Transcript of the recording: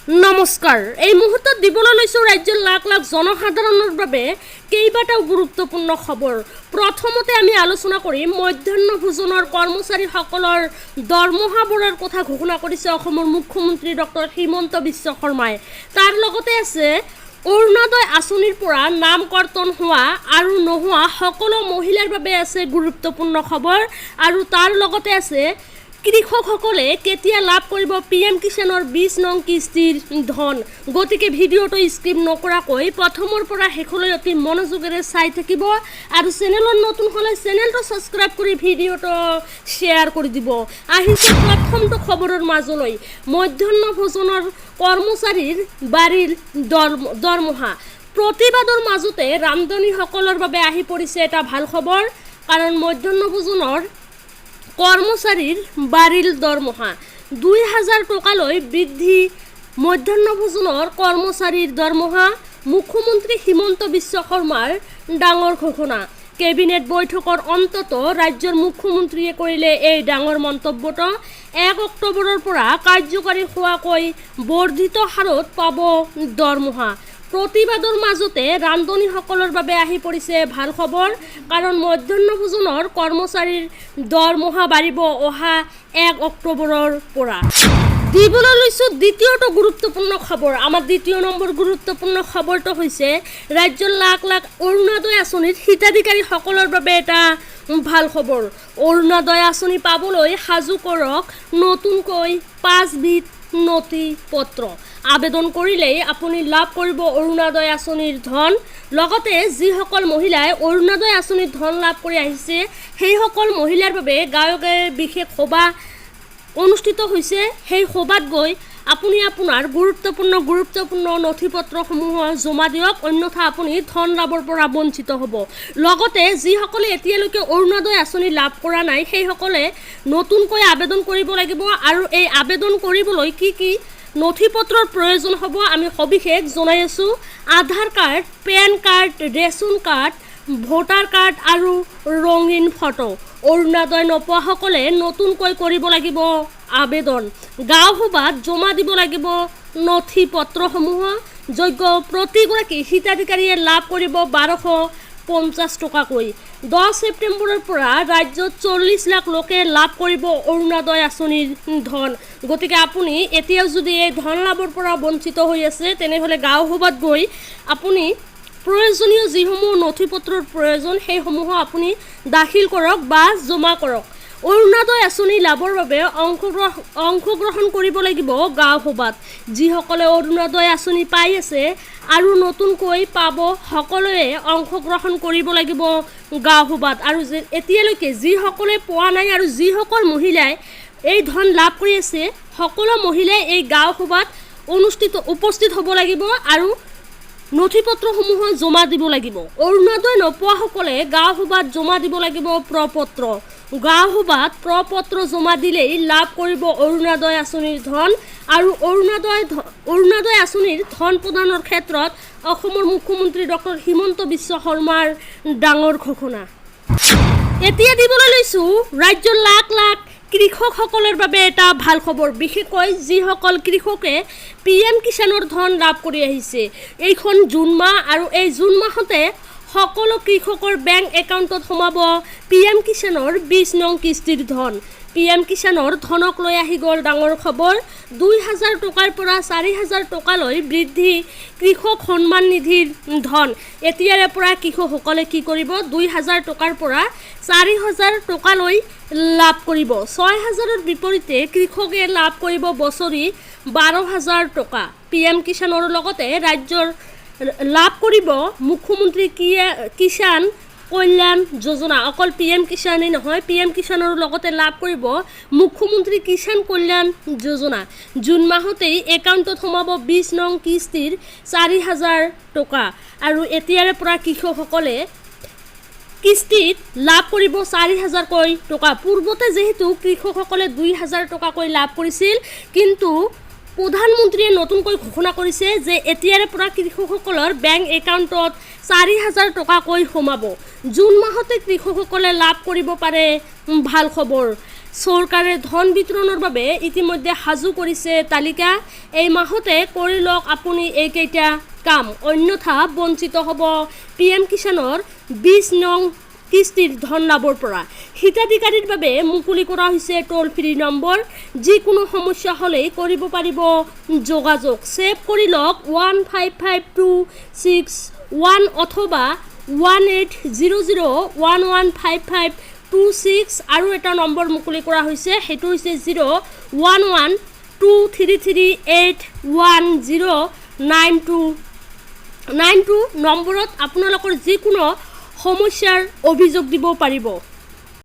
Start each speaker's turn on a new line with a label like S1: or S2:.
S1: নমস্কাৰ এই মুহূৰ্তত দিবলৈ লৈছো ৰাজ্যৰ লাখ লাখ জনসাধাৰণৰ বাবে কেইবাটাও গুৰুত্বপূৰ্ণ খবৰ। প্ৰথমতে আমি আলোচনা কৰিম মধ্যাহ্ন ভোজনৰ কৰ্মচাৰীসকলৰ দৰমহা বঢ়াৰ কথা ঘোষণা কৰিছে অসমৰ মুখ্যমন্ত্ৰী ডক্টৰ হিমন্ত বিশ্ব শৰ্মাই। তাৰ লগতে আছে অৰুণোদয় আঁচনিৰ পৰা নাম কৰ্তন হোৱা আৰু নোহোৱা সকলো মহিলাৰ বাবে আছে গুৰুত্বপূৰ্ণ খবৰ আৰু তাৰ লগতে আছে কৃষকসকলে কেতিয়া লাভ কৰিব PM কিষাণৰ 20 নং কিস্তিৰ ধন। গতিকে ভিডিঅ'টো স্কিপ নকৰাকৈ প্ৰথমৰ পৰা শেষলৈ অতি মনোযোগেৰে চাই থাকিব আৰু চেনেলত নতুন হ'লে চেনেলটো ছাবস্ক্ৰাইব কৰি ভিডিঅ'টো শ্বেয়াৰ কৰি দিব। আহিছে প্ৰথমটো খবৰৰ মাজলৈ মধ্যাহ্ন ভোজনৰ কৰ্মচাৰীৰ বাৰীৰ দৰমহা। প্ৰতিবাদৰ মাজতে ৰান্ধনীসকলৰ বাবে আহি পৰিছে এটা ভাল খবৰ, কাৰণ মধ্যাহ্ন ভোজনৰ কৰ্মচাৰীৰ বাৰীৰ দৰমহা 2000 টকালৈ বৃদ্ধি। মধ্যাহ্ন ভোজনৰ কৰ্মচাৰীৰ দৰমহা মুখ্যমন্ত্ৰী হিমন্ত বিশ্ব শৰ্মাৰ ডাঙৰ ঘোষণা। কেবিনেট বৈঠকৰ অন্তত ৰাজ্যৰ মুখ্যমন্ত্ৰীয়ে কৰিলে এই ডাঙৰ মন্তব্যটো। 1 অক্টোবৰৰ পৰা কাৰ্যকাৰী হোৱাকৈ বৰ্ধিত হাৰত পাব দৰমহা। প্ৰতিবাদৰ মাজতে ৰান্ধনীসকলৰ বাবে আহি পৰিছে ভাল খবৰ, কাৰণ মধ্যাহ্ন ভোজনৰ কৰ্মচাৰীৰ দৰমহা বাঢ়িব অহা 1 অক্টোবৰৰ পৰা। দিবলৈ লৈছোঁ দ্বিতীয়টো গুৰুত্বপূৰ্ণ খবৰ। আমাৰ দ্বিতীয় নম্বৰ গুৰুত্বপূৰ্ণ খবৰটো হৈছে ৰাজ্যৰ লাখ লাখ অৰুণোদয় আঁচনিৰ হিতাধিকাৰীসকলৰ বাবে এটা ভাল খবৰ। অৰুণোদয় আঁচনি পাবলৈ সাজু কৰক নতুনকৈ 5 বিধ নথি পত্ৰ। আবেদন কৰিলেই আপুনি লাভ কৰিব অৰুণোদয় আঁচনিৰ ধন। লগতে যিসকল মহিলাই অৰুণোদয় আঁচনিৰ ধন লাভ কৰি আহিছে সেইসকল মহিলাৰ বাবে গাঁৱে গাঁৱে বিশেষ সভা অনুষ্ঠিত হৈছে। সেই সভাত গৈ আপুনি আপোনাৰ গুৰুত্বপূৰ্ণ নথি পত্ৰসমূহ জমা দিয়ক, অন্যথা আপুনি ধন লাভৰ পৰা বঞ্চিত হ'ব। লগতে যিসকলে এতিয়ালৈকে অৰুণোদয় আঁচনি লাভ কৰা নাই সেইসকলে নতুনকৈ আবেদন কৰিব লাগিব, আৰু এই আবেদন কৰিবলৈ কি নথি পত্ৰৰ প্ৰয়োজন হ'ব আমি সবিশেষ জনাই আছোঁ। Aadhaar card, PAN card, ration card, voter card আৰু ৰঙীন ফটো। অৰুণোদয় নোপোৱাসকলে নতুনকৈ কৰিব লাগিব আবেদন। গাঁও সভাত জমা দিব লাগিব নথি পত্ৰসমূহ। যোগ্য প্ৰতিগৰাকী হিতাধিকাৰীয়ে লাভ কৰিব 1250 টকাকৈ। 10 ছেপ্টেম্বৰৰ পৰা ৰাজ্যত 40 লাখ লোকে লাভ কৰিব অৰুণোদয় আঁচনিৰ ধন। গতিকে আপুনি এতিয়াও যদি এই ধন লাভৰ পৰা বঞ্চিত হৈ আছে তেনেহ'লে গাঁও সভাত গৈ আপুনি প্ৰয়োজনীয় যিসমূহ নথি পত্ৰৰ প্ৰয়োজন সেইসমূহ আপুনি দাখিল কৰক বা জমা কৰক। অৰুণোদয় আঁচনি লাভৰ বাবে অংশগ্ৰহণ কৰিব লাগিব গাঁও সভাত। যিসকলে অৰুণোদয় আঁচনি পাই আছে আৰু নতুনকৈ পাব সকলোৱে অংশগ্ৰহণ কৰিব লাগিব গাঁও সভাত। আৰু এতিয়ালৈকে যিসকলে পোৱা নাই আৰু যিসকল মহিলাই এই ধন লাভ কৰি আছে সকলো মহিলাই এই গাঁও সভাত উপস্থিত হ'ব লাগিব আৰু নথি পত্ৰসমূহ জমা দিব লাগিব। অৰুণোদয় নোপোৱাসকলে গাঁও সভাত জমা দিব লাগিব প্ৰপত্ৰ। গাঁও সভাত প্ৰপত্ৰ জমা দিলেই লাভ কৰিব অৰুণোদয় আঁচনিৰ ধন। আৰু অৰুণোদয় আঁচনিৰ ধন প্ৰদানৰ ক্ষেত্ৰত অসমৰ মুখ্যমন্ত্ৰী ডক্টৰ হিমন্ত বিশ্ব শৰ্মাৰ ডাঙৰ ঘোষণা। এতিয়া দিবলৈ লৈছোঁ ৰাজ্যৰ লাখ লাখ কৃষকসকলৰ বাবে এটা ভাল খবৰ, বিশেষকৈ যিসকল কৃষকে PM কিষাণৰ ধন লাভ কৰি আহিছে। এইখন জুন মাহ আৰু এই জুন মাহতে সকলো কৃষকৰ বেংক একাউণ্টত সোমাব PM কিষাণৰ 20 নং কিস্তিৰ ধন। PM কিষাণৰ ধনক লৈ আহি গ'ল ডাঙৰ খবৰ। 2000 টকাৰ পৰা 4000 টকালৈ বৃদ্ধি কৃষক সন্মান নিধিৰ ধন। এতিয়াৰে পৰা কৃষকসকলে কি কৰিব 2000 টকাৰ পৰা 4000 টকালৈ লাভ কৰিব। 6000ৰ বিপৰীতে কৃষকে লাভ কৰিব বছৰি 12000 টকা। PM কিষাণৰ লগতে ৰাজ্যৰ লাভ কৰিব মুখ্যমন্ত্ৰী কিষাণ কল্যাণ যোজনা। অকল PM কিষাণেই নহয়, PM কিষাণৰ লগতে লাভ কৰিব মুখ্যমন্ত্ৰী কিষাণ কল্যাণ যোজনা। জুন মাহতেই একাউণ্টত সোমাব 20 নং কিস্তিৰ 4000 টকা। আৰু এতিয়াৰে পৰা কৃষকসকলে কিস্তিত লাভ কৰিব 4000কৈ টকা। পূৰ্বতে যিহেতু কৃষকসকলে 2000 টকাকৈ লাভ কৰিছিল, কিন্তু প্ৰধানমন্ত্ৰীয়ে নতুনকৈ ঘোষণা কৰিছে যে এতিয়াৰে পৰা কৃষকসকলৰ বেংক একাউণ্টত 4000 টকাকৈ সোমাব। জুন মাহতে কৃষকসকলে লাভ কৰিব পাৰে ভাল খবৰ। চৰকাৰে ধন বিতৰণৰ বাবে ইতিমধ্যে সাজু কৰিছে তালিকা এই মাহতে কৰি লওক আপুনি এইকেইটা কাম অন্যথা বঞ্চিত হ'ব PM কিষাণৰ 20 নং কিস্তিৰ ধন লাভৰ পৰা হিতাধিকাৰীৰ বাবে মুকলি কৰা হৈছে টোল ফ্ৰী নম্বৰ যিকোনো সমস্যা হ'লে কৰিব পাৰিব যোগাযোগ সেভ কৰি লওক 15526 অথবা 1800115526 আৰু এটা নম্বৰ মুকলি কৰা হৈছে হেতু হৈছে 01123381092 নম্বৰত আপোনালোকৰ যিকোনো সমস্যাৰ অভিযোগ দিব পাৰিব